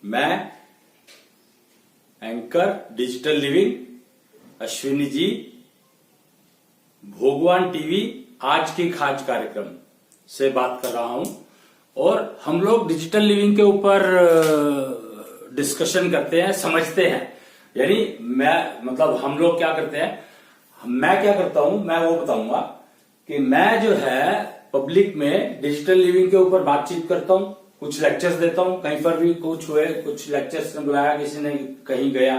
मैं anchor digital living Ashwini ji भोगवान TV आज की खास कार्यक्रम से बात कर रहा हूं और हम लोग डिजिटल लिविंग के ऊपर डिस्कशन करते हैं, समझते हैं। यानी हम लोग क्या करते हैं, मैं क्या करता हूं मैं वो बताऊंगा कि मैं जो है पब्लिक में डिजिटल लिविंग के ऊपर बातचीत करता हूं, कुछ लेक्चर्स देता हूं, कहीं पर भी कुछ हुए, कुछ लेक्चर्स ने बुलाया, किसी ने कहीं गया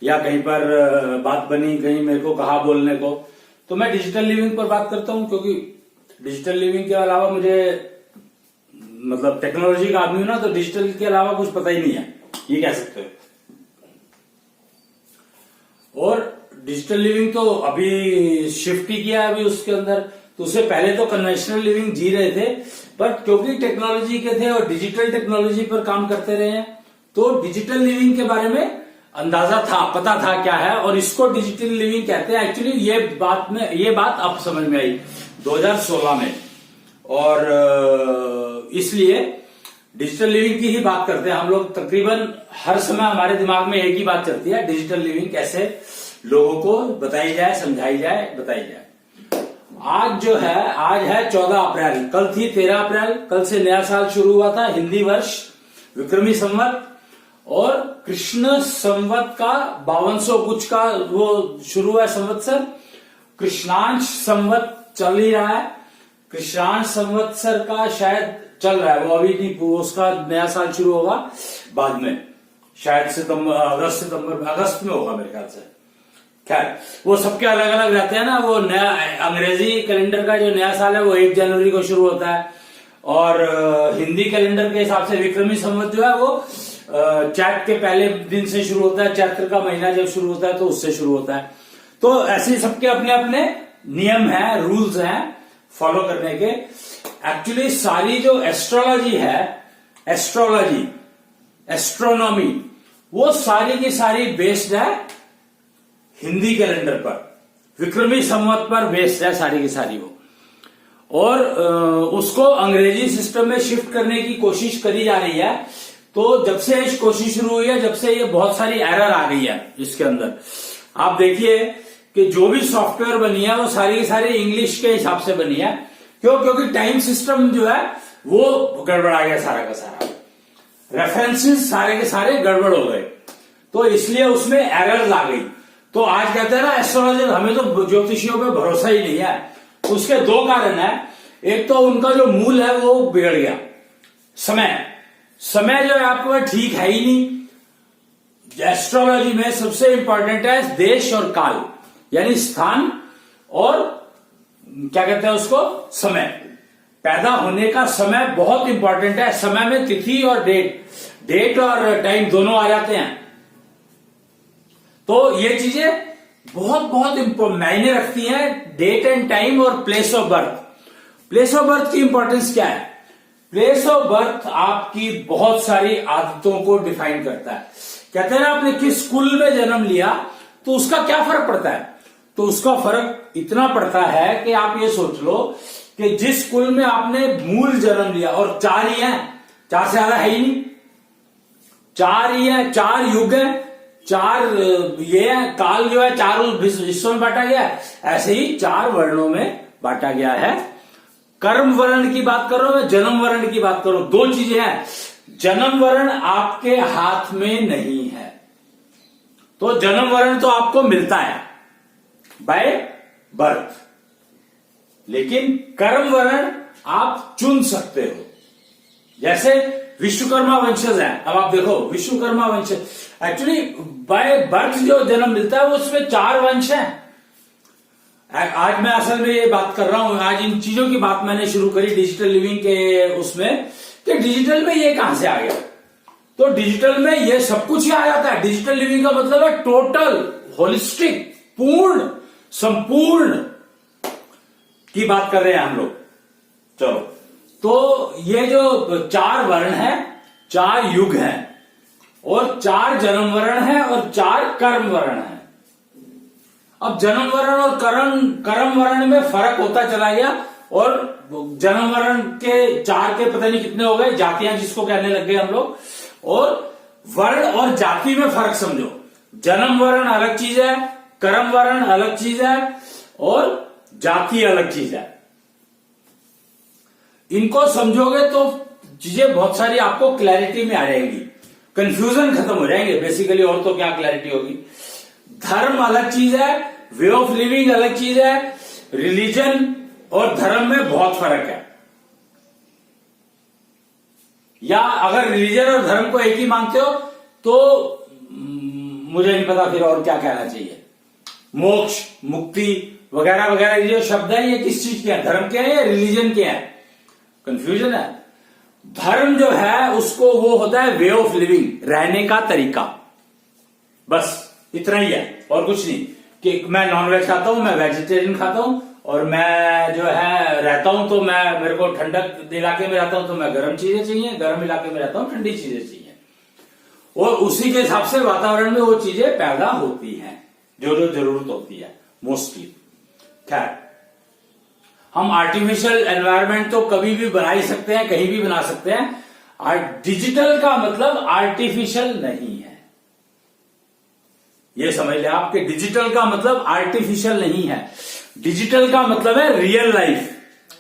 या कहीं पर बात बनी, कहीं मेरे को कहा बोलने को, तो मैं डिजिटल लिविंग पर बात करता हूं। क्योंकि डिजिटल लिविंग के अलावा मुझे टेक्नोलॉजी का आदमी हूं ना, तो डिजिटल के अलावा कुछ पता ही नहीं है, ये कह सकते हो। और डिजिटल लिविंग तो अभी शिफ्ट ही किया है अभी उसके अंदर, तो उससे पहले तो कन्वेंशनल लिविंग जी रहे थे, पर क्योंकि टेक्नोलॉजी के थे और डिजिटल टेक्नोलॉजी पर काम करते रहे हैं, तो डिजिटल लिविंग के बारे में अंदाजा था, पता था क्या है, और इसको डिजिटल लिविंग कहते हैं। एक्चुअली ये बात अब समझ में आई 2016 में, और इसलिए डिजिटल लिविंग की ही बात करते हैं हम लोग। तकरीबन हर समय हमारे दिमाग में एक ही बात चलती है, डिजिटल लिविंग कैसे लोगों को बताई जाए, समझाई जाए, बताई जाए। आज है 14 अप्रैल, कल थी 13 अप्रैल। कल से नया साल शुरू हुआ था, हिंदी वर्ष विक्रमी संवत, और कृष्ण संवत का 5200 कुछ का वो शुरू हुआ संवत्सर। कृष्णांश संवत चल ही रहा है, कृष्णांश संवत्सर का शायद चल रहा है, वो अभी नहीं, उसका नया साल शुरू होगा बाद में, शायद अगस्त में होगा मेरे ख्याल से। खैर, वो सबके अलग अलग रहते हैं ना। वो नया अंग्रेजी कैलेंडर का जो नया साल है वो 1 जनवरी को शुरू होता है, और हिंदी कैलेंडर के हिसाब से विक्रमी संवत जो है वो चैत के पहले दिन से शुरू होता है। चैत्र का महीना जब शुरू होता है तो उससे शुरू होता है। तो ऐसे सबके अपने अपने नियम हैं, रूल्स हैं फॉलो करने के। एक्चुअली सारी जो एस्ट्रोलॉजी है, एस्ट्रोनॉमी, वो सारी की सारी बेस्ड है हिंदी कैलेंडर पर, विक्रमी संवत पर बेस्ड है सारी की सारी वो। और उसको अंग्रेजी सिस्टम में शिफ्ट करने की कोशिश करी जा रही है। तो जब से इस कोशिश शुरू हुई है, जब से ये बहुत सारी एरर आ गई है इसके अंदर। आप देखिए कि जो भी सॉफ्टवेयर बनी है वो सारी की सारी इंग्लिश के हिसाब से बनी है। क्यों? क्योंकि टाइम सिस्टम जो है वो गड़बड़ा गया, सारा का सारा रेफरेंसेस सारे के सारे गड़बड़ हो गए, तो इसलिए उसमें एरर्स आ गई। तो आज कहते हैं ना एस्ट्रोलॉजर, हमें तो ज्योतिषियों पे भरोसा ही नहीं है। उसके 2 कारण है। एक तो उनका जो मूल है वो बिगड़ गया, समय जो है आपके पास ठीक है ही नहीं। एस्ट्रोलॉजी में सबसे इंपॉर्टेंट है देश और काल, यानी स्थान और क्या कहते हैं उसको, समय। पैदा होने का समय बहुत इंपॉर्टेंट है। समय में तिथि और डेट और टाइम दोनों आ जाते हैं। तो ये चीजें बहुत मायने रखती हैं। डेट एंड टाइम और place of birth. Place of birth की इंपॉर्टेंस क्या है? प्लेस ऑफ बर्थ आपकी बहुत सारी आदतों को डिफाइन करता है। कहते हैं ना, आपने किस स्कूल में जन्म लिया तो उसका क्या फर्क पड़ता है? तो उसका फर्क इतना पड़ता है कि आप ये सोच लो कि जिस स्कूल में आपने मूल जन्म लिया, और 4 ही है, 4 से ज्यादा है ही नहीं, 4 ही है, 4 युग है, 4 ये है, काल जो है 4 हिस्सों में बांटा गया है, ऐसे ही 4 वर्णों में बांटा गया है। कर्म वर्ण की बात करो, मैं जन्म वर्ण की बात करो, 2 चीजें हैं। जन्म वर्ण आपके हाथ में नहीं है, तो जन्म वर्ण तो आपको मिलता है बाय बर्थ, लेकिन कर्म वर्ण आप चुन सकते हो। जैसे विश्वकर्मा वंशज है, अब आप देखो विश्वकर्मा वंशज, एक्चुअली बाय बर्थ जो जन्म मिलता है वो उसमें 4 वंश है। आज मैं असल में ये बात कर रहा हूं, आज इन चीजों की बात मैंने शुरू करी डिजिटल लिविंग के उसमें, कि डिजिटल में ये कहां से आ गया। तो डिजिटल में ये सब कुछ ही आ जाता है। डिजिटल लिविंग का मतलब है टोटल, होलिस्टिक, पूर्ण, संपूर्ण की बात कर रहे हैं हम लोग। चलो, तो ये जो 4 वर्ण है, 4 युग हैं, और 4 जन्म वर्ण है, और 4 कर्म वर्ण है। अब जन्म वर्ण और कर्म वर्ण में फर्क होता चला गया, और जन्म वर्ण के 4 के पता नहीं कितने हो गए, जातियां जिसको कहने लग गए हम लोग, और वर्ण और जाति में फर्क समझो। जन्म वर्ण अलग चीज है, कर्म वर्ण अलग चीज है और जाति अलग चीज है। इनको समझोगे तो चीजें बहुत सारी आपको क्लैरिटी में आ जाएंगी, कंफ्यूजन खत्म हो जाएंगे बेसिकली। और तो क्या क्लैरिटी होगी। धर्म अलग चीज है, वे ऑफ लिविंग अलग चीज है। रिलीजन और धर्म में बहुत फर्क है। या अगर रिलीजन और धर्म को एक ही मानते हो तो मुझे नहीं पता फिर और क्या कहना चाहिए। मोक्ष, मुक्ति वगैरह वगैरह ये जो शब्द है ये किस चीज के हैं, धर्म के हैं या रिलीजन के हैं? कंफ्यूजन है। धर्म जो है उसको वो होता है वे ऑफ लिविंग, रहने का तरीका, बस इतना ही है और कुछ नहीं। कि मैं नॉनवेज खाता हूं, मैं वेजिटेरियन खाता हूं, और मैं जो है रहता हूं तो मैं, मेरे को ठंडक इलाके में रहता हूं तो मैं गर्म चीजें चाहिए, गर्म इलाके में रहता हूं ठंडी चीजें चाहिए, और उसी के हिसाब से वातावरण में वो चीजें पैदा होती हैं जो जो जरूरत होती है मोस्टली। खैर, हम आर्टिफिशियल एनवायरनमेंट तो कभी भी बना ही सकते हैं, कहीं भी बना सकते हैं। डिजिटल का मतलब आर्टिफिशियल नहीं है, ये समझ ले आप कि डिजिटल का मतलब आर्टिफिशियल नहीं है। डिजिटल का मतलब है रियल लाइफ,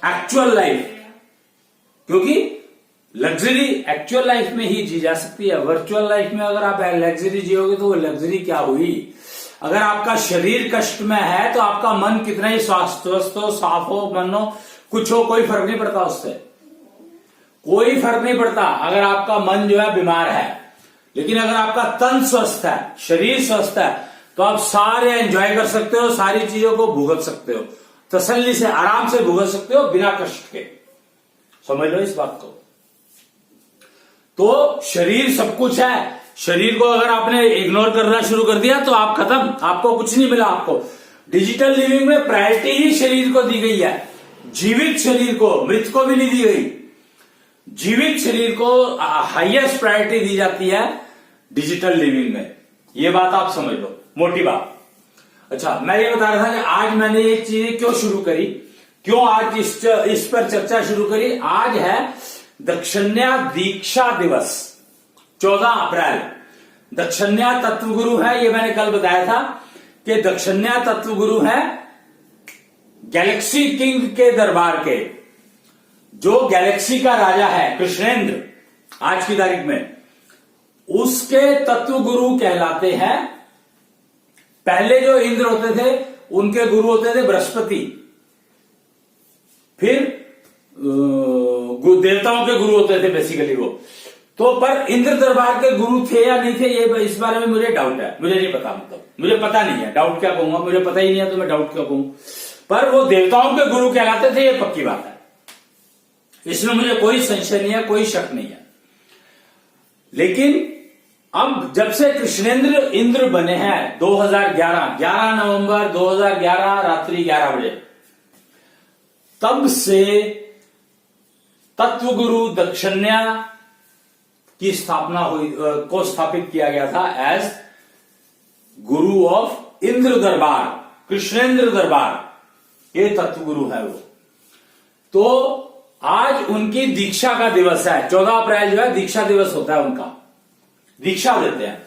एक्चुअल लाइफ। क्योंकि लग्जरी एक्चुअल लाइफ में ही जी जा सकती है। वर्चुअल लाइफ में अगर आप लग्जरी जियोगे तो वो लग्जरी क्या हुई। अगर आपका शरीर कष्ट में है तो आपका मन कितना ही स्वस्थ हो, साफ हो, मन हो, कुछ हो, कोई फर्क नहीं पड़ता उससे, कोई फर्क नहीं पड़ता अगर आपका मन जो है बीमार है। लेकिन अगर आपका तन स्वस्थ है, शरीर स्वस्थ है, तो आप सारे एंजॉय कर सकते हो, सारी चीजों को भुगत सकते हो, तसल्ली से आराम से भुगत सकते हो बिना कष्ट के। समझ लो इस बात को। तो शरीर सब कुछ है। शरीर को अगर आपने इग्नोर करना शुरू कर दिया तो आप खत्म, आपको कुछ नहीं मिला। आपको डिजिटल लिविंग में प्रायोरिटी ही शरीर को दी गई है, जीवित शरीर को, मृत को भी नहीं दी गई। जीवित शरीर को हाईएस्ट प्रायोरिटी दी जाती है डिजिटल लिविंग में। ये बात आप समझ लो, मोटी बात। अच्छा, मैं ये बता रहा था कि आज मैंने ये चीजें क्यों शुरू करी, क्यों आज इस पर चर्चा शुरू करी। आज है दक्षिण्या दीक्षा दिवस, 14 अप्रैल। दक्षिण्या तत्वगुरु है, ये मैंने कल बताया था कि दक्षिण्या तत्वगुरु है गैलेक्सी किंग के दरबार के। जो गैलेक्सी का राजा है कृष्णेंद्र आज की तारीख में, उसके तत्व गुरु कहलाते हैं। पहले जो इंद्र होते थे उनके गुरु होते थे बृहस्पति, फिर देवताओं के गुरु होते थे बेसिकली वो। तो पर इंद्र दरबार के गुरु थे या नहीं थे, ये इस बारे में मुझे डाउट है, मुझे नहीं पता। मतलब मुझे पता नहीं है, डाउट क्या कहूंगा, मुझे पता ही नहीं है तो मैं डाउट क्या कहूं। पर वो देवताओं के गुरु कहलाते थे, ये पक्की बात है, इसमें मुझे कोई संशय नहीं है, कोई शक नहीं है। लेकिन अब जब से कृष्णेंद्र इंद्र बने हैं 11 नवंबर 2011 रात्रि 11 बजे, तब से तत्वगुरु दक्षिण्या की स्थापना हुई, को स्थापित किया गया था एज गुरु ऑफ इंद्र दरबार, कृष्णेंद्र दरबार, ये तत्वगुरु है वो। तो आज उनकी दीक्षा का दिवस है, 14 अप्रैल जो है दीक्षा दिवस होता है उनका, दीक्षा देते हैं।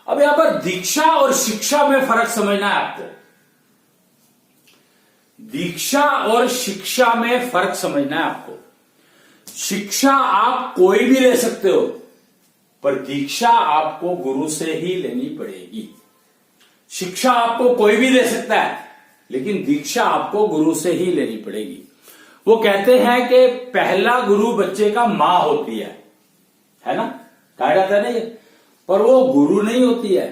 अब यहां पर दीक्षा और शिक्षा में फर्क समझना है आपको। दीक्षा और शिक्षा में फर्क समझना है आपको। शिक्षा आप कोई भी ले सकते हो, पर दीक्षा आपको गुरु से ही लेनी पड़ेगी। शिक्षा आपको कोई भी ले सकता है, लेकिन दीक्षा आपको गुरु से ही लेनी पड़ेगी। वो कहते हैं कि पहला गुरु बच्चे का मां होती है ना, कहा जाता है ना ये, पर वो गुरु नहीं होती है।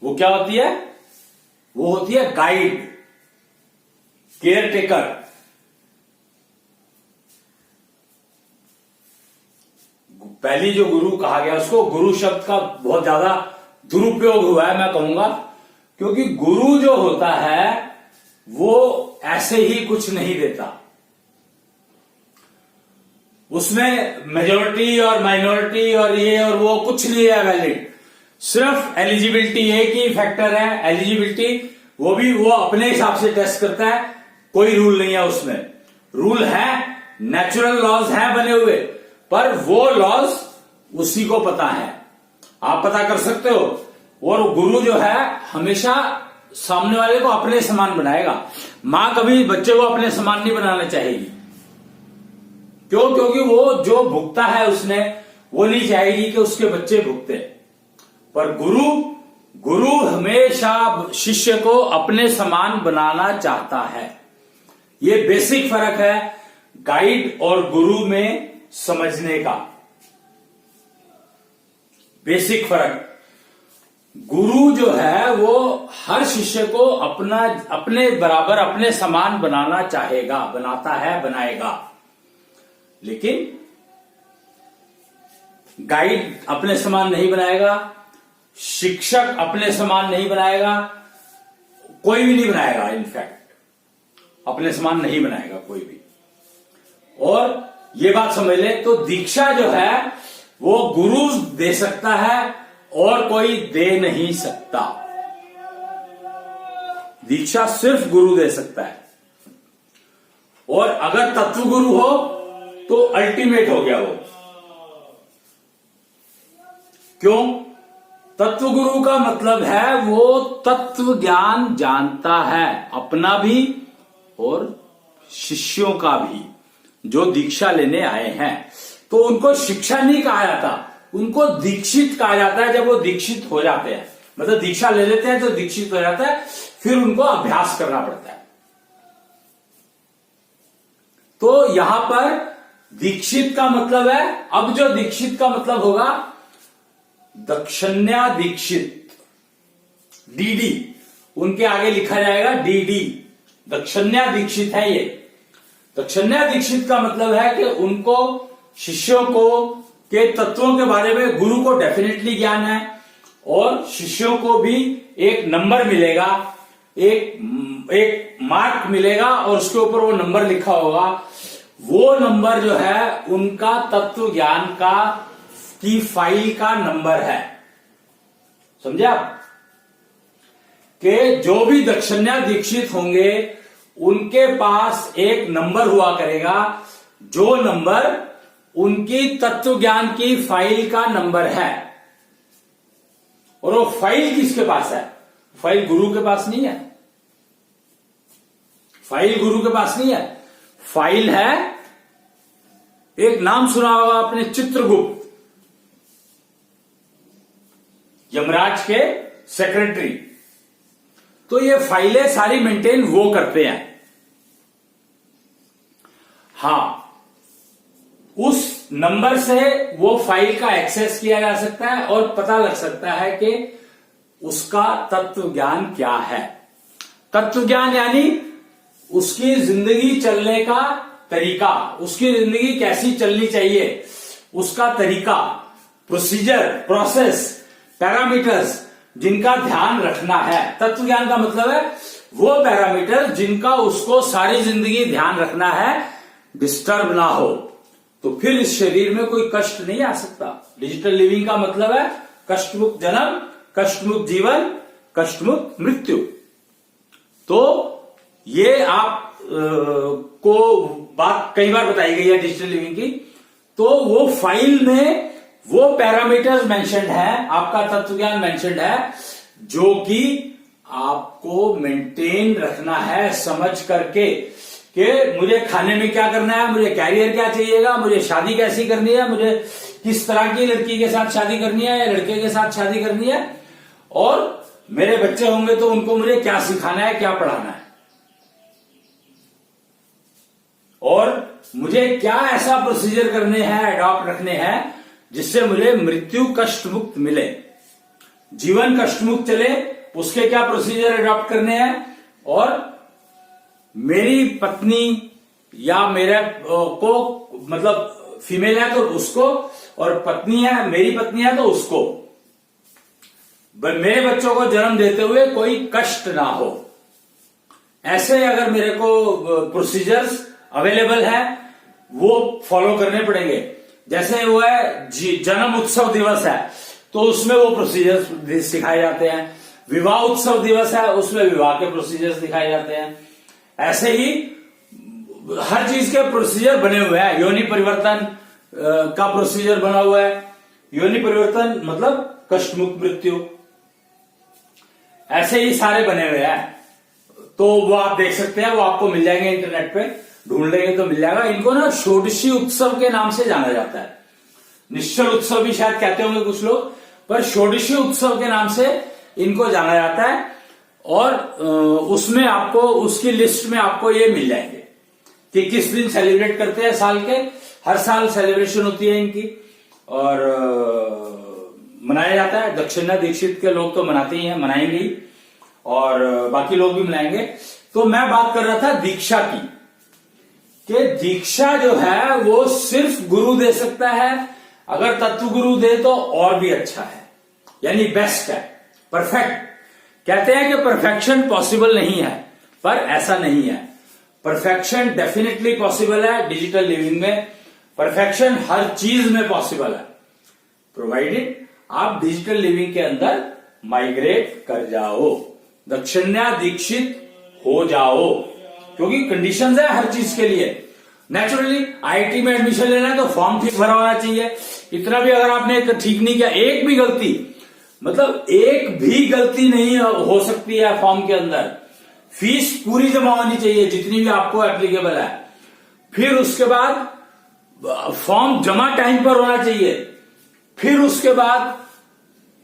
वो क्या होती है? वो होती है गाइड, केयर टेकर। पहली जो गुरु कहा गया, उसको गुरु शब्द का बहुत ज्यादा दुरुपयोग हुआ है मैं कहूंगा, क्योंकि गुरु जो होता है वो ऐसे ही कुछ नहीं देता। उसमें मेजोरिटी और माइनॉरिटी और ये और वो कुछ नहीं है वैलिड। सिर्फ एलिजिबिलिटी एक ही फैक्टर है, एलिजिबिलिटी, वो भी वो अपने हिसाब से टेस्ट करता है, कोई रूल नहीं है उसमें। रूल है, नेचुरल लॉज हैं बने हुए, पर वो लॉज उसी को पता है, आप पता कर सकते हो। और गुरु जो है हमेशा सामने वाले को अपने समान बनाएगा। मां कभी बच्चे को अपने समान नहीं बनाना चाहेगी। क्यों? क्योंकि वो जो भुगता है उसने, वो नहीं चाहेगी कि उसके बच्चे भुगते। पर गुरु हमेशा शिष्य को अपने समान बनाना चाहता है। ये बेसिक फर्क है गाइड और गुरु में समझने का। बेसिक फर्क, गुरु जो है वो हर शिष्य को अपने बराबर, अपने समान बनाना चाहेगा, बनाता है, बनाएगा। लेकिन गाइड अपने समान नहीं बनाएगा, शिक्षक अपने समान नहीं बनाएगा, कोई भी नहीं बनाएगा। इनफैक्ट अपने समान नहीं बनाएगा कोई भी। और ये बात समझ ले, तो दीक्षा जो है वो गुरु दे सकता है और कोई दे नहीं सकता। दीक्षा सिर्फ गुरु दे सकता है। और अगर तत्व गुरु हो तो अल्टीमेट हो गया वो। क्यों? तत्व गुरु का मतलब है वो तत्व ज्ञान जानता है, अपना भी और शिष्यों का भी, जो दीक्षा लेने आए हैं। तो उनको शिक्षा नहीं कहा जाता, उनको दीक्षित कहा जाता है। जब वो दीक्षित हो जाते हैं, मतलब दीक्षा ले लेते हैं तो दीक्षित हो जाता है, फिर उनको अभ्यास करना पड़ता है। तो यहां पर दीक्षित का मतलब है, अब जो दीक्षित का मतलब होगा दक्षिण्या दीक्षित, डीडी, उनके आगे लिखा जाएगा डीडी, दक्षिण्या दीक्षित है ये। दक्षिण्या दीक्षित का मतलब है कि उनको, शिष्यों को के तत्वों के बारे में गुरु को डेफिनेटली ज्ञान है, और शिष्यों को भी एक नंबर मिलेगा, एक मार्क मिलेगा, और उसके ऊपर वो नंबर लिखा होगा। वो नंबर जो है उनका तत्व ज्ञान की फाइल का नंबर है। समझे आप? कि जो भी दक्षिण्या दीक्षित होंगे उनके पास एक नंबर हुआ करेगा, जो नंबर उनकी तत्व ज्ञान की फाइल का नंबर है। और वो फाइल किसके पास है? फाइल गुरु के पास नहीं है। फाइल गुरु के पास नहीं है। फाइल है, एक नाम सुना होगा आपने, चित्रगुप्त, यमराज के सेक्रेटरी। तो ये फाइलें सारी मेंटेन वो करते हैं। हां, उस नंबर से वो फाइल का एक्सेस किया जा सकता है और पता लग सकता है कि उसका तत्व ज्ञान क्या है। तत्व ज्ञान यानी उसकी जिंदगी चलने का तरीका, उसकी जिंदगी कैसी चलनी चाहिए, उसका तरीका, प्रोसीजर, प्रोसेस, पैरामीटर्स जिनका ध्यान रखना है। तत्व ज्ञान का मतलब है वो पैरामीटर जिनका उसको सारी जिंदगी ध्यान रखना है, डिस्टर्ब ना हो। तो फिर इस शरीर में कोई कष्ट नहीं आ सकता। डिजिटल लिविंग का मतलब है कष्टमुक्त जन्म, कष्टमुक्त जीवन, कष्टमुक्त मृत्यु। तो ये आप को बात कई बार बताई गई है डिजिटल लिविंग की। तो वो फाइल में वो पैरामीटर्स मेंशन्ड है, आपका तत्व ज्ञान मेंशन्ड है, जो कि आपको मेंटेन रखना है समझ करके कि मुझे खाने में क्या करना है, मुझे कैरियर क्या चाहिएगा, मुझे शादी कैसी करनी है, मुझे किस तरह की लड़की के साथ शादी करनी है या लड़के के साथ शादी करनी है, और मेरे बच्चे होंगे तो उनको मुझे क्या सिखाना है, क्या पढ़ाना है, और मुझे क्या ऐसा प्रोसीजर करने हैं, अडॉप्ट रखने हैं जिससे मुझे मृत्यु कष्ट मुक्त मिले, जीवन कष्ट मुक्त चले, उसके क्या प्रोसीजर अडॉप्ट करने हैं। और मेरी पत्नी या मेरे को, मतलब फीमेल है तो उसको, और पत्नी है, मेरी पत्नी है तो उसको, मेरे बच्चों को जन्म देते हुए कोई कष्ट ना हो। ऐसे अगर मेरे को प्रोसीजर्स अवेलेबल है वो फॉलो करने पड़ेंगे। जैसे वो है जन्म उत्सव दिवस है तो उसमें वो प्रोसीजर्स सिखाए जाते हैं, विवाह उत्सव दिवस है उसमें विवाह के प्रोसीजर्स दिखाए जाते हैं। ऐसे ही हर चीज के प्रोसीजर बने हुए हैं। योनि परिवर्तन का प्रोसीजर बना हुआ है, योनि परिवर्तन मतलब कष्ट मुक्त मृत्यु, ऐसे ही सारे बने हुए हैं। तो वो आप देख सकते हैं, वो आपको मिल जाएंगे इंटरनेट पे, ढूंढ लेंगे तो मिल जाएगा। इनको ना षोडशी उत्सव के नाम से जाना जाता है। निश्चल उत्सव भी शायद कहते होंगे कुछ लोग, पर षोडशी उत्सव के नाम से इनको जाना जाता है। और उसमें आपको, उसकी लिस्ट में आपको ये मिल जाएंगे कि किस दिन सेलिब्रेट करते हैं साल के। हर साल सेलिब्रेशन होती है इनकी और मनाया जाता है। दक्षिणा दीक्षित के लोग तो मनाते ही हैं, मनाएंगे ही, और बाकी लोग भी मनाएंगे। तो मैं बात कर रहा था दीक्षा की, कि दीक्षा जो है वो सिर्फ गुरु दे सकता है। अगर तत्व गुरु दे तो और भी अच्छा है, यानी बेस्ट है, परफेक्ट। कहते हैं कि परफेक्शन पॉसिबल नहीं है, पर ऐसा नहीं है। परफेक्शन डेफिनेटली पॉसिबल है। डिजिटल लिविंग में परफेक्शन हर चीज में पॉसिबल है, प्रोवाइडेड आप डिजिटल लिविंग के अंदर माइग्रेट कर जाओ, दक्षिणा दीक्षित हो जाओ। क्योंकि कंडीशंस है हर चीज के लिए। नेचुरली आईआईटी में एडमिशन लेना है तो फॉर्म ठीक भरा होना चाहिए। इतना भी अगर आपने ठीक नहीं किया, एक भी गलती, मतलब एक भी गलती नहीं हो सकती है फॉर्म के अंदर, फीस पूरी जमा होनी चाहिए जितनी भी आपको एप्लीकेबल है। फिर उसके बाद फॉर्म जमा टाइम पर होना चाहिए। फिर उसके बाद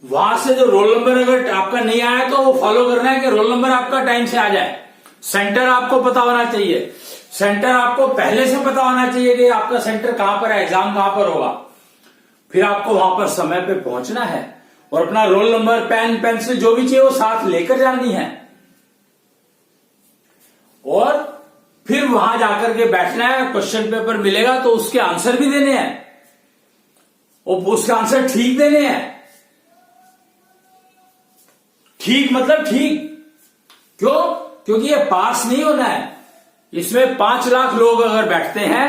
वहां से जो रोल नंबर अगर आपका नहीं आया तो वो फॉलो करना है कि रोल नंबर आपका टाइम से आ जाए। सेंटर आपको पता होना चाहिए, सेंटर आपको पहले से पता होना चाहिए कि आपका सेंटर कहां पर है, एग्जाम कहां पर होगा। फिर आपको वहां पर समय पे पहुंचना है और अपना रोल नंबर, पेन, पेंसिल जो भी चाहिए वो साथ लेकर जानी है। और फिर वहां जाकर के बैठना है, क्वेश्चन पेपर मिलेगा तो उसके आंसर भी देने हैं और उसके आंसर ठीक देने हैं। ठीक मतलब ठीक, क्यों? क्योंकि ये पास नहीं होना है। इसमें 5 लाख लोग अगर बैठते हैं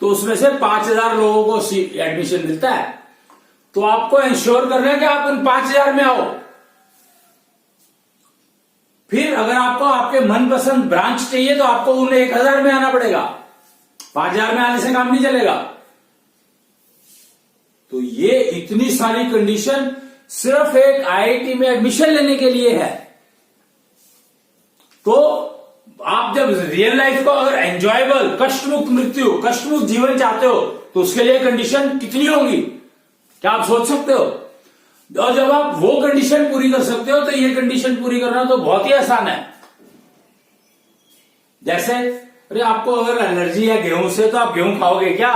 तो उसमें से 5000 लोगों को एडमिशन मिलता है। तो आपको इंश्योर करना है कि आप उन 5000 में आओ। फिर अगर आपको आपके मनपसंद ब्रांच चाहिए तो आपको उन 1000 में आना पड़ेगा। 5000 में आने से काम नहीं चलेगा। तो ये इतनी सारी कंडीशन सिर्फ एक आईआईटी में एडमिशन लेने के लिए है। तो आप जब रियल लाइफ को अगर एंजॉयबल, कष्ट मुक्त मृत्यु, कष्ट मुक्त जीवन चाहते हो तो उसके लिए कंडीशन कितनी होगी, क्या आप सोच सकते हो? और जब आप वो कंडीशन पूरी कर सकते हो तो ये कंडीशन पूरी करना तो बहुत ही आसान है। जैसे अरे आपको अगर एलर्जी है गेहूं से तो आप गेहूं खाओगे क्या?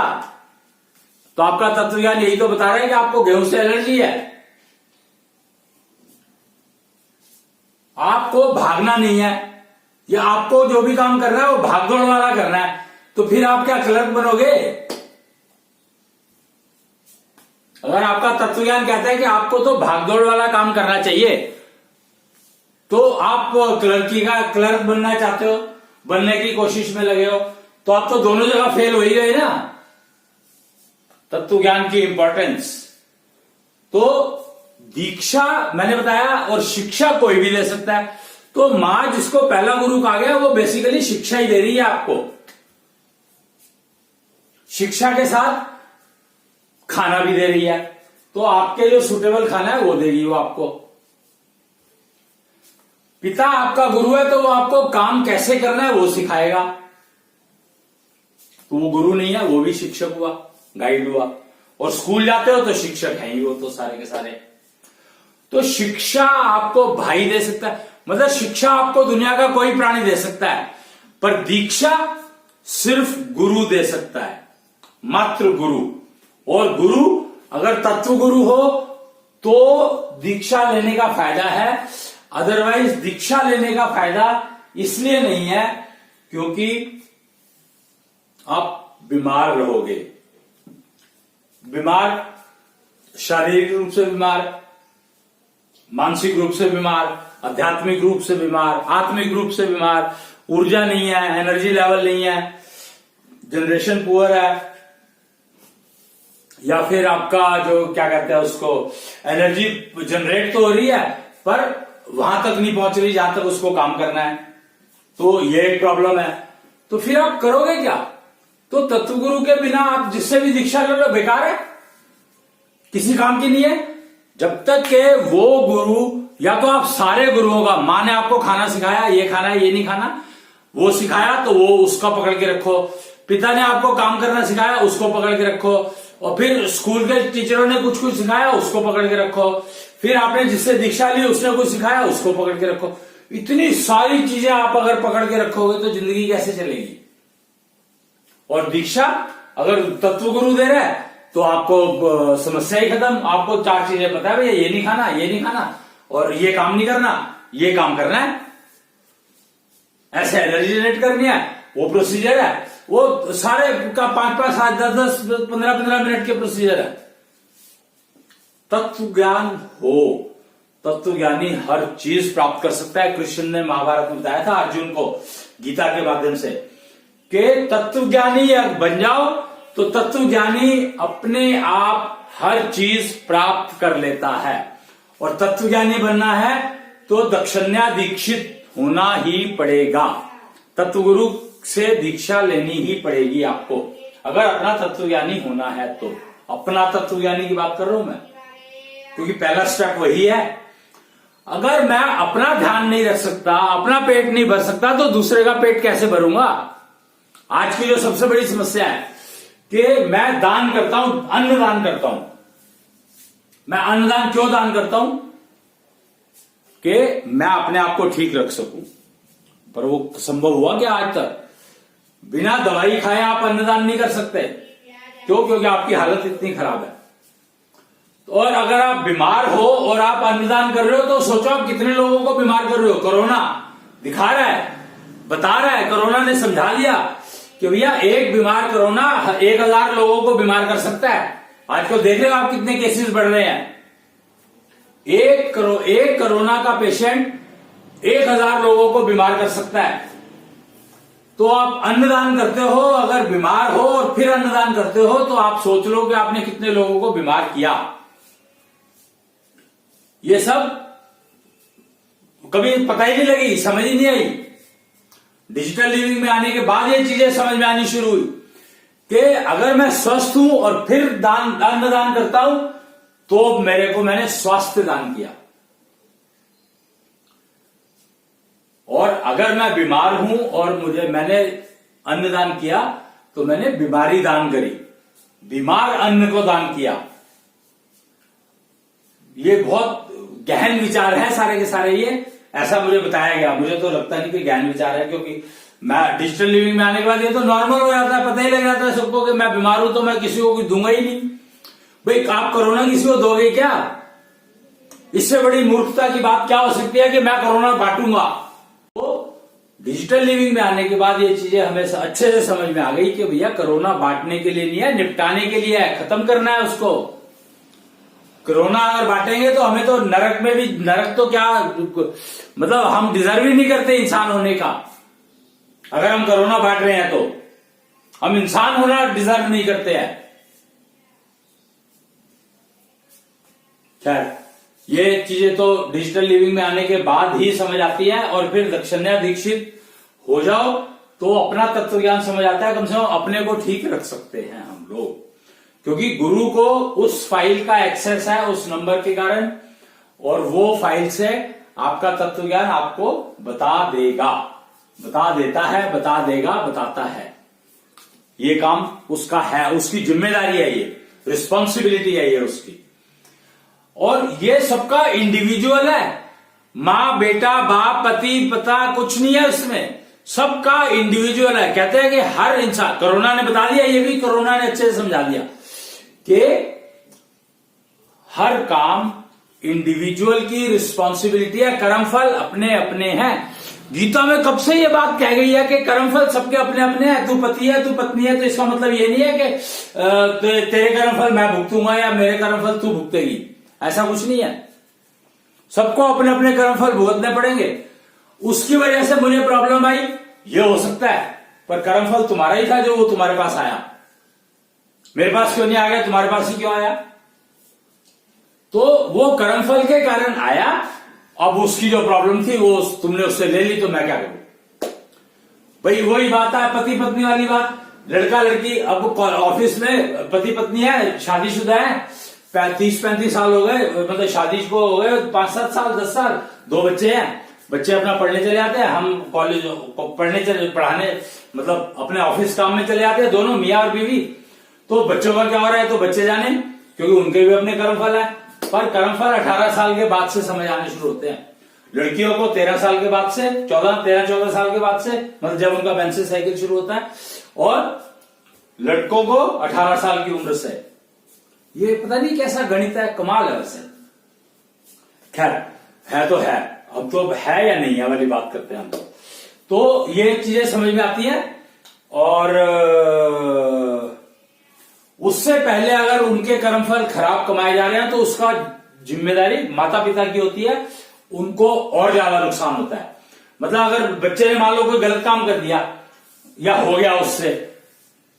तो आपका तत्वज्ञान यही तो बता रहा है कि आपको गेहूं से एलर्जी है। आपको भागना नहीं है, या आपको जो भी काम करना है वो भागदौड़ वाला करना है, तो फिर आप क्या क्लर्क बनोगे? अगर आपका तत्वज्ञान कहता है कि आपको तो भागदौड़ वाला काम करना चाहिए, तो आप क्लर्क बनना चाहते हो, बनने की कोशिश में लगे हो, तो आप तो दोनों जगह फेल हो ही गए ना। तत्वज्ञान की इंपॉर्टेंस तो दीक्षा मैंने बताया, और शिक्षा कोई भी दे सकता है। तो मां जिसको पहला गुरु कहा गया वो बेसिकली शिक्षा ही दे रही है आपको। शिक्षा के साथ खाना भी दे रही है, तो आपके जो सुटेबल खाना है वो देगी वो आपको। पिता आपका गुरु है तो वो आपको काम कैसे करना है वो सिखाएगा। तो वो गुरु नहीं है, वो भी शिक्षक हुआ, गाइड हुआ। और स्कूल जाते हो तो शिक्षक है ही वो तो सारे के सारे। तो शिक्षा आपको भाई दे सकता है, मतलब शिक्षा आपको दुनिया का कोई प्राणी दे सकता है, पर दीक्षा सिर्फ गुरु दे सकता है, मात्र गुरु। और गुरु अगर तत्व गुरु हो तो दीक्षा लेने का फायदा है, अदरवाइज दीक्षा लेने का फायदा इसलिए नहीं है क्योंकि आप बीमार रहोगे। बीमार, शारीरिक रूप से बीमार, मानसिक रूप से बीमार, आध्यात्मिक रूप से बीमार, आत्मिक रूप से बीमार, ऊर्जा नहीं है, एनर्जी लेवल नहीं है, जनरेशन पुअर है, या फिर आपका जो क्या कहते हैं उसको, एनर्जी जनरेट तो हो रही है पर वहां तक नहीं पहुंच रही जहां तक उसको काम करना है। तो ये एक प्रॉब्लम है। तो फिर आप करोगे क्या? तो तत्वगुरु के बिना आप जिससे भी दीक्षा कर लो बेकार है। किसी काम की नहीं है जब तक के वो गुरु, या तो आप सारे गुरुओं का, माँ ने आपको खाना सिखाया, ये खाना है ये नहीं खाना, वो सिखाया तो वो उसका पकड़ के रखो। पिता ने आपको काम करना सिखाया, उसको पकड़ के रखो। और फिर स्कूल के टीचरों ने कुछ कुछ सिखाया, उसको पकड़ के रखो। फिर आपने जिससे दीक्षा ली उसने कुछ सिखाया, उसको पकड़ के रखो। इतनी सारी चीजें आप अगर पकड़ के रखोगे तो जिंदगी कैसे चलेगी। और दीक्षा अगर तत्व गुरु दे रहा है तो आपको समस्या ही खत्म। आपको 4 चीजें पता है, भैया ये नहीं खाना, ये नहीं खाना, और ये काम नहीं करना, ये काम करना है, ऐसे एनर्जी जनरेट करनी है, वो प्रोसीजर है, वो सारे का 5-5, 7, 10, 15 मिनट के प्रोसीजर है। तत्व ज्ञान हो, तत्व ज्ञानी हर चीज प्राप्त कर सकता है। कृष्ण ने महाभारत में बताया था अर्जुन को गीता के माध्यम से कि तत्व ज्ञानी बन जाओ तो तत्व ज्ञानी अपने आप हर चीज प्राप्त कर लेता है। और तत्व ज्ञानी बनना है तो दक्षिण्या दीक्षित होना ही पड़ेगा। तत्व गुरु से दीक्षा लेनी ही पड़ेगी आपको, अगर अपना तत्वज्ञानी होना है तो। अपना तत्वज्ञानी की बात कर रहा हूं मैं, क्योंकि पहला स्टेप वही है। अगर मैं अपना ध्यान नहीं रख सकता, अपना पेट नहीं भर सकता, तो दूसरे का पेट कैसे भरूंगा। आज की जो सबसे बड़ी समस्या है कि मैं दान करता हूं, अन्न दान करता हूं। मैं अन्नदान क्यों दान करता हूं कि मैं अपने आप को ठीक रख सकूं। पर वो संभव हुआ क्या आज तक। बिना दवाई खाए आप अन्नदान नहीं कर सकते। क्यों? क्योंकि आपकी हालत इतनी खराब है। और अगर आप बीमार हो और आप अन्नदान कर रहे हो तो सोचो आप कितने लोगों को बीमार कर रहे हो। कोरोना दिखा रहा है, बता रहा है, कोरोना ने समझा दिया कि भैया एक बीमार कोरोना 1000 लोगों को बीमार कर सकता है। आजकल देख रहे हो आप कितने केसेस बढ़ रहे हैं। एक कोरोना का पेशेंट 1000 लोगों को बीमार कर सकता है। तो आप अन्नदान करते हो, अगर बीमार हो और फिर अन्नदान करते हो तो आप सोच लो कि आपने कितने लोगों को बीमार किया। ये सब कभी पता ही नहीं लगी, समझ ही नहीं आई। डिजिटल लिविंग में आने के बाद ये चीजें समझ में आनी शुरू हुई कि अगर मैं स्वस्थ हूं और फिर अन्नदान करता हूं तो मैंने स्वास्थ्य दान किया। और अगर मैं बीमार हूं और मैंने अन्नदान किया तो मैंने बीमारी दान करी, बीमार अन्न को दान किया। ये बहुत गहन विचार है सारे के सारे। ये ऐसा मुझे बताया गया, मुझे तो लगता नहीं कि गहन विचार है, क्योंकि मैं डिजिटल लिविंग में आने के बाद ये तो नॉर्मल हो जाता है, पता ही लग जाता है सबको कि मैं बीमार हूं तो मैं किसी को दूंगा ही नहीं। भाई आप कोरोना किसी को दोगे क्या? इससे बड़ी मूर्खता की बात क्या हो सकती है कि मैं कोरोना बांटूंगा। तो डिजिटल लिविंग में आने के बाद ये चीजें हमें अच्छे से समझ में आ गई कि भैया कोरोना बांटने के लिए नहीं है, निपटाने के लिए है, खत्म करना है उसको। कोरोना अगर बांटेंगे तो हमें तो नरक में भी, नरक तो क्या मतलब हम डिजर्व ही नहीं करते इंसान होने का। अगर हम कोरोना बांट रहे हैं तो हम इंसान होना डिजर्व नहीं करते हैं। खैर ये चीजें तो डिजिटल लिविंग में आने के बाद ही समझ आती है। और फिर दक्षिण्या दीक्षित हो जाओ तो अपना तत्व ज्ञान समझ आता है। कम से कम अपने को ठीक रख सकते हैं हम लोग, क्योंकि गुरु को उस फाइल का एक्सेस है उस नंबर के कारण, और वो फाइल से आपका तत्व ज्ञान आपको बता देगा, बता देता है, बता देगा, बताता है। ये काम उसका है, उसकी जिम्मेदारी है, ये रिस्पॉन्सिबिलिटी है ये उसकी। और ये सबका इंडिविजुअल है। मां बेटा बाप पति पता कुछ नहीं है इसमें, सबका इंडिविजुअल है। कहते हैं कि हर इंसान, कोरोना ने बता दिया, ये भी कोरोना ने अच्छे से समझा दिया कि हर काम इंडिविजुअल की रिस्पॉन्सिबिलिटी है, कर्मफल अपने अपने हैं। गीता में कब से ये बात कह गई है कि कर्मफल सबके अपने अपने हैं। तू पति है, तू पत्नी है, तो इसका मतलब ये नहीं है कि तेरे कर्मफल मैं भुगतूंगा या मेरे कर्मफल तू भुगतेगी, ऐसा कुछ नहीं है। सबको अपने अपने कर्मफल भुगतने पड़ेंगे। उसकी वजह से मुझे प्रॉब्लम आई, ये हो सकता है, पर कर्मफल तुम्हारा ही था जो वो तुम्हारे पास आया। मेरे पास क्यों नहीं आ गया, तुम्हारे पास ही क्यों आया? तो वो कर्मफल के कारण आया। अब उसकी जो प्रॉब्लम थी वो तुमने उससे ले ली, तो मैं क्या करूं? भाई वही बात है पति पत्नी वाली बात। लड़का लड़की अब ऑफिस में पति पत्नी है, शादीशुदा है, 30-35 साल हो गए, मतलब शादी को हो गए 5-7 साल 10 साल, 2 बच्चे हैं, बच्चे अपना पढ़ने चले जाते हैं, हम कॉलेज पढ़ाने मतलब अपने ऑफिस काम में चले जाते हैं, दोनों मियाँ और बीवी। तो बच्चों का क्या हो रहा है तो बच्चे जाने, क्योंकि उनके भी अपने कर्मफल है। पर कर्मफल 18 साल के बाद से समझ आने शुरू होते हैं। लड़कियों को 13 साल के बाद से, 13-14 साल के बाद से, मतलब जब उनका मेंसेस साइकिल शुरू होता है, और लड़कों को 18 साल की उम्र से। ये पता नहीं कैसा गणित है, कमाल है वैसे। खैर, है तो है, अब तो अब है या नहीं है वाली बात करते हैं हम। तो ये चीजें समझ में आती हैं। और उससे पहले अगर उनके कर्मफल खराब कमाए जा रहे हैं तो उसका जिम्मेदारी माता पिता की होती है, उनको और ज्यादा नुकसान होता है। मतलब अगर बच्चे ने मान लो कोई गलत काम कर दिया या हो गया उससे,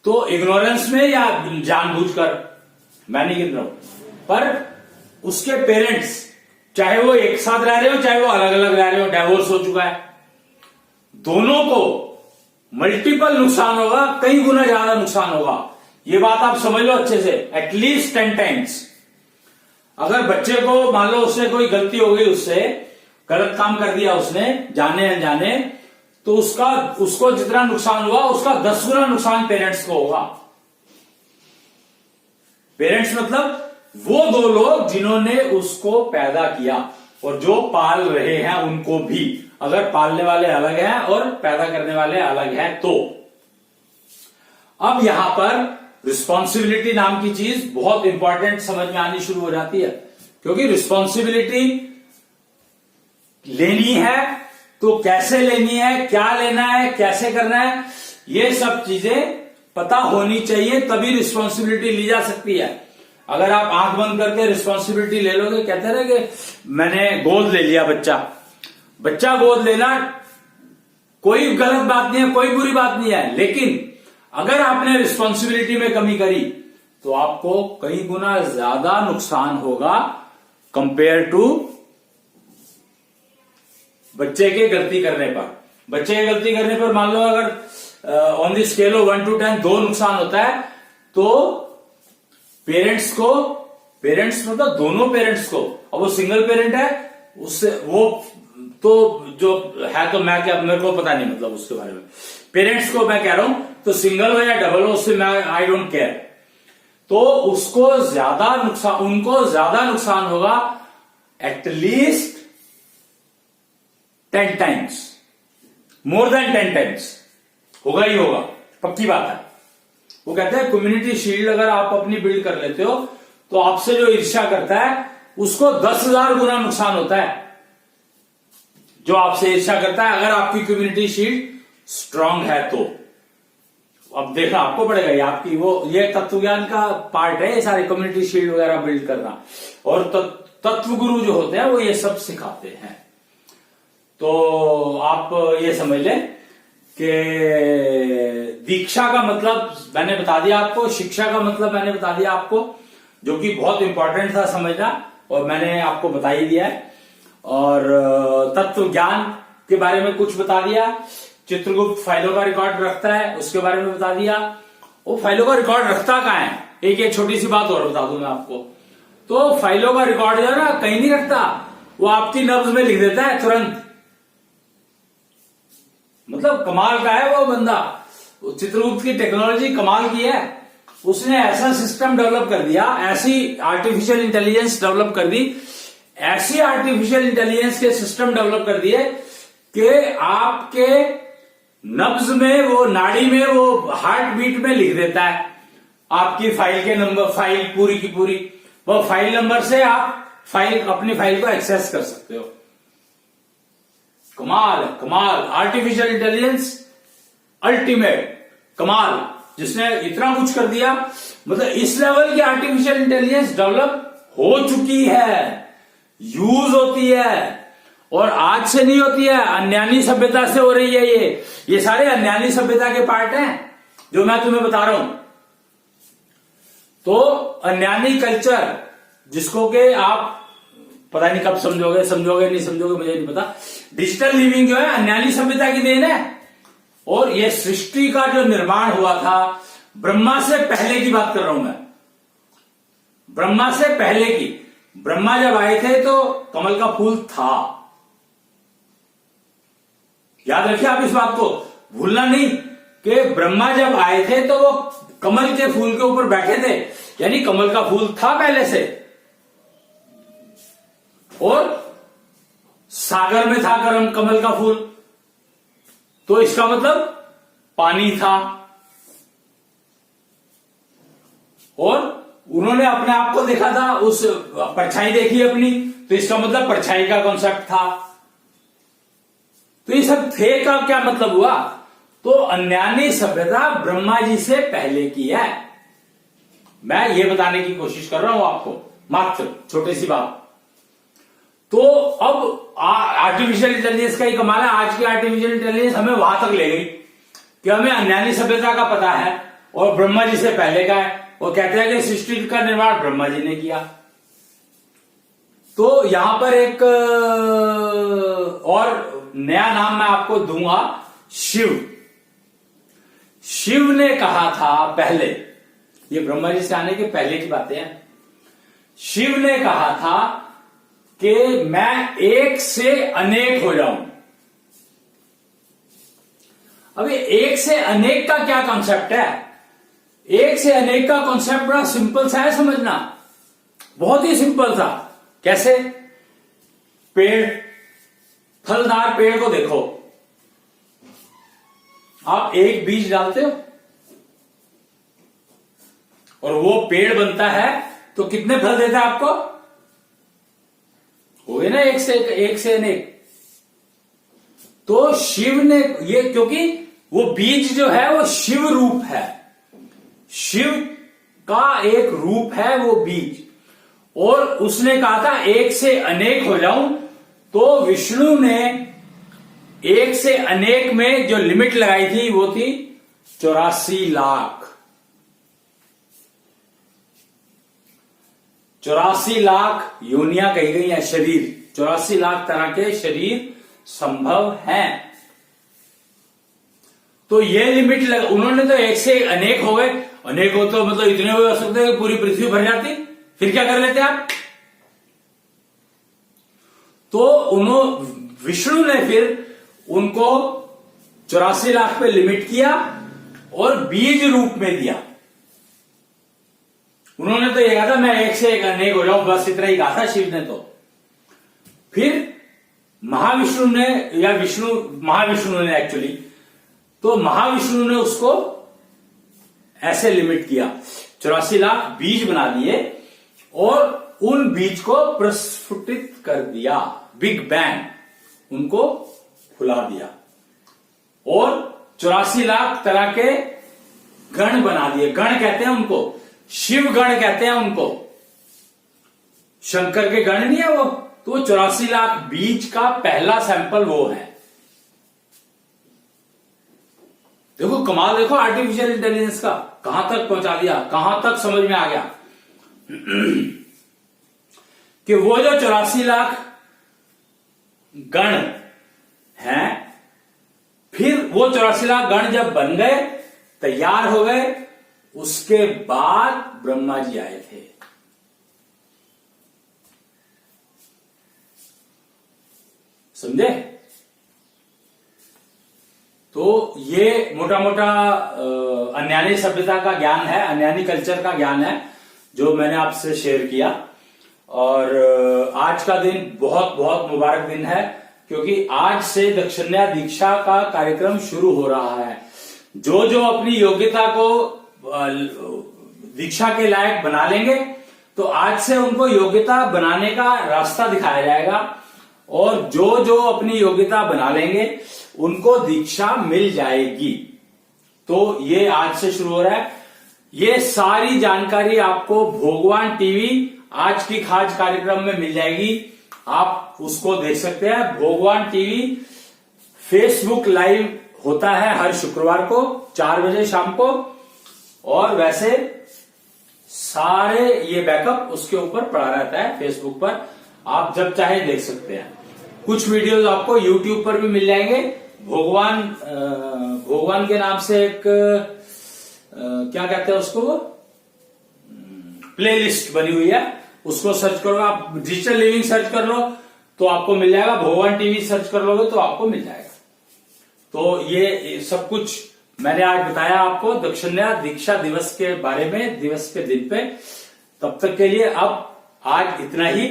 तो इग्नोरेंस में या जानबूझकर, मैं नहीं गिन रहा हूं, पर उसके पेरेंट्स, चाहे वो एक साथ रह रहे हो चाहे वो अलग अलग रह रहे हो, डाइवोर्स हो चुका है, दोनों को मल्टीपल नुकसान होगा, कई गुना ज्यादा नुकसान होगा। ये बात आप समझ लो अच्छे से, एटलीस्ट 10 टाइम्स। अगर बच्चे को मान लो उससे कोई गलती हो गई, उससे गलत काम कर दिया उसने जाने अनजाने, तो उसको जितना नुकसान हुआ उसका 10 गुना नुकसान पेरेंट्स को होगा। पेरेंट्स मतलब वो 2 लोग जिन्होंने उसको पैदा किया और जो पाल रहे हैं उनको भी, अगर पालने वाले अलग हैं और पैदा करने वाले अलग हैं तो। अब यहां पर रिस्पॉन्सिबिलिटी नाम की चीज बहुत इंपॉर्टेंट समझ में आनी शुरू हो जाती है, क्योंकि रिस्पॉन्सिबिलिटी लेनी है तो कैसे लेनी है, क्या लेना है, कैसे करना है, ये सब चीजें पता होनी चाहिए, तभी रिस्पॉन्सिबिलिटी ली जा सकती है। अगर आप आंख बंद करके रिस्पॉन्सिबिलिटी ले लोगे, कहते रहे कि मैंने गोद ले लिया, बच्चा गोद लेना कोई गलत बात नहीं है, कोई बुरी बात नहीं है, लेकिन अगर आपने रिस्पॉन्सिबिलिटी में कमी करी तो आपको कई गुना ज्यादा नुकसान होगा कंपेयर टू बच्चे के गलती करने पर। बच्चे की गलती करने पर मान लो अगर on the scale of 1 to 10 2 नुकसान होता है, तो पेरेंट्स मतलब दोनों पेरेंट्स को, अब वो सिंगल पेरेंट है उससे वो तो जो है, तो मैं क्या, मेरे को पता नहीं मतलब उसके बारे में, पेरेंट्स को मैं कह रहा हूं, तो सिंगल हो या डबल हो उससे मैं आई डोंट केयर, तो उसको ज्यादा नुकसान, उनको ज्यादा नुकसान होगा at least 10 times, more than 10 times होगा ही होगा, पक्की बात है। वो कहते हैं कम्युनिटी शील्ड अगर आप अपनी बिल्ड कर लेते हो तो आपसे जो ईर्ष्या करता है उसको 10,000 गुना नुकसान होता है जो आपसे ईर्ष्या करता है, अगर आपकी कम्युनिटी शील्ड स्ट्रांग है तो। अब देखना आपको पड़ेगा, ये आपकी ये तत्व ज्ञान का पार्ट है, ये सारे कम्युनिटी शील्ड वगैरह बिल्ड करना, और तत्व गुरु जो होते हैं वो ये सब सिखाते हैं। तो आप ये समझ लें कि दीक्षा का मतलब मैंने बता दिया आपको, शिक्षा का मतलब मैंने बता दिया आपको, जो कि बहुत इंपॉर्टेंट था समझना, और मैंने आपको बता ही दिया है। और तत्व ज्ञान के बारे में कुछ बता दिया, चित्रगुप्त फाइलों का रिकॉर्ड रखता है उसके बारे में बता दिया। वो फाइलों का रिकॉर्ड रखता कहाँ है, एक छोटी सी बात और बता दूं मैं आपको, तो फाइलों का रिकॉर्ड जो है ना कहीं नहीं रखता, वो आपकी नब्ज में लिख देता है तुरंत। मतलब कमाल का है वो बंदा, चित्रगुप्त की टेक्नोलॉजी कमाल की है, उसने ऐसा सिस्टम डेवलप कर दिया, ऐसी आर्टिफिशियल इंटेलिजेंस डेवलप कर दी, ऐसी आर्टिफिशियल इंटेलिजेंस के सिस्टम डेवलप कर दिए कि आपके नब्ज में, वो नाड़ी में, वो हार्ट बीट में लिख देता है आपकी फाइल के नंबर, फाइल पूरी की पूरी, वो फाइल नंबर से आप अपनी फाइल को एक्सेस कर सकते हो। कमाल, आर्टिफिशियल इंटेलिजेंस अल्टीमेट कमाल, जिसने इतना कुछ कर दिया। मतलब इस लेवल की आर्टिफिशियल इंटेलिजेंस डेवलप हो चुकी है, यूज होती है, और आज से नहीं होती है, अन्यानी सभ्यता से हो रही है। ये सारे अन्यानी सभ्यता के पार्ट हैं जो मैं तुम्हें बता रहा हूं। तो अन्यानी कल्चर, जिसको कि आप पता नहीं कब समझोगे नहीं समझोगे मुझे नहीं पता, डिजिटल लिविंग जो है अन्यानी सभ्यता की देन है। और ये सृष्टि का जो निर्माण हुआ था, ब्रह्मा से पहले की बात कर रहा हूं मैं, ब्रह्मा से पहले की। ब्रह्मा जब आए थे तो कमल का फूल था। याद रखिए आप इस बात को, भूलना नहीं कि ब्रह्मा जब आए थे तो वो कमल के फूल के ऊपर बैठे थे, यानी कमल का फूल था पहले से, और सागर में था कमल का फूल, तो इसका मतलब पानी था। और उन्होंने अपने आप को देखा था, उस परछाई देखी अपनी, तो इसका मतलब परछाई का कॉन्सेप्ट था। तो ये सब थे का क्या मतलब हुआ? तो अन्यानी सभ्यता ब्रह्मा जी से पहले की है। मैं ये बताने की कोशिश कर रहा हूं आपको, मात्र छोटी सी बात। तो अब आर्टिफिशियल इंटेलिजेंस का ही कमाल है। आज की आर्टिफिशियल इंटेलिजेंस हमें वहां तक ले गई कि हमें अन्यानी सभ्यता का पता है और ब्रह्मा जी से पहले का है। वो कहते हैं कि सृष्टि का निर्माण ब्रह्मा जी ने किया। तो यहां पर एक और नया नाम मैं आपको दूंगा, शिव। शिव ने कहा था पहले, ये ब्रह्मा जी से आने के पहले की बातें हैं। शिव ने कहा था कि मैं एक से अनेक हो जाऊं। अभी एक से अनेक का क्या कॉन्सेप्ट है? एक से अनेक का कॉन्सेप्ट बड़ा सिंपल सा है समझना, बहुत ही सिंपल था। कैसे? पेड़, फलदार पेड़ को देखो, आप एक बीज डालते हो और वो पेड़ बनता है, तो कितने फल देता है आपको? वो है ना एक से अनेक। तो शिव ने ये, क्योंकि वो बीज जो है वो शिव रूप है, शिव का एक रूप है वो बीज, और उसने कहा था एक से अनेक हो जाऊं। तो विष्णु ने एक से अनेक में जो लिमिट लगाई थी वो थी 84 लाख। 84 लाख योनियां कही गई हैं, शरीर। 84 लाख तरह के शरीर संभव हैं। तो ये लिमिट उन्होंने तो एक से अनेक हो गए। अनेक हो तो मतलब इतने हो सकते हैं कि पूरी पृथ्वी भर जाती, फिर क्या कर लेते आप? तो विष्णु ने फिर उनको 84 लाख पे लिमिट किया और बीज रूप में दिया। उन्होंने तो ये कहा था मैं एक से एक अनेक हो जाऊं, बस इतना ही कहा था शिव ने। तो फिर महाविष्णु ने, या महाविष्णु ने एक्चुअली, तो महाविष्णु ने उसको ऐसे लिमिट किया, 84 लाख बीज बना दिए और उन बीज को प्रस्फुटित कर दिया, बिग बैंग, उनको फुला दिया और 84 लाख तरह के गण बना दिए। गण कहते हैं उनको, शिव गण कहते हैं उनको। शंकर के गण नहीं है वो, तो 84 लाख बीज का पहला सैंपल वो है। देखो कमाल, देखो आर्टिफिशियल इंटेलिजेंस का कहां तक पहुंचा दिया, कहां तक समझ में आ गया कि वो जो 84 लाख गण हैं, फिर वो 84 लाख गण जब बन गए, तैयार हो गए, उसके बाद ब्रह्मा जी आए थे। समझे? तो ये मोटा मोटा अन्यानी सभ्यता का ज्ञान है, अन्यानी कल्चर का ज्ञान है जो मैंने आपसे शेयर किया। और आज का दिन बहुत बहुत मुबारक दिन है, क्योंकि आज से दक्षिण्या दीक्षा का कार्यक्रम शुरू हो रहा है। जो जो अपनी योग्यता को दीक्षा के लायक बना लेंगे, तो आज से उनको योग्यता बनाने का रास्ता दिखाया जाएगा, और जो जो अपनी योग्यता बना लेंगे उनको दीक्षा मिल जाएगी। तो ये आज से शुरू हो रहा है। ये सारी जानकारी आपको भगवान टीवी आज की खास कार्यक्रम में मिल जाएगी, आप उसको देख सकते हैं। भगवान टीवी फेसबुक लाइव होता है हर शुक्रवार को 4 बजे शाम को, और वैसे सारे ये बैकअप उसके ऊपर पड़ा रहता है फेसबुक पर, आप जब चाहे देख सकते हैं। कुछ वीडियोस आपको यूट्यूब पर भी मिल जाएंगे। भगवान के नाम से एक क्या कहते हैं उसको, प्लेलिस्ट बनी हुई है, उसको सर्च करो। आप डिजिटल लिविंग सर्च कर लो तो आपको मिल जाएगा, भगवान टीवी सर्च कर लोगे तो आपको मिल जाएगा। तो ये सब कुछ मैंने आज बताया आपको दक्षिणा दीक्षा दिवस के बारे में, दिवस के दिन पे। तब तक के लिए अब आज इतना ही,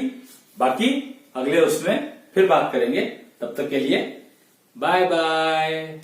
बाकी अगले उसमें फिर बात करेंगे। तब तक के लिए बाय बाय।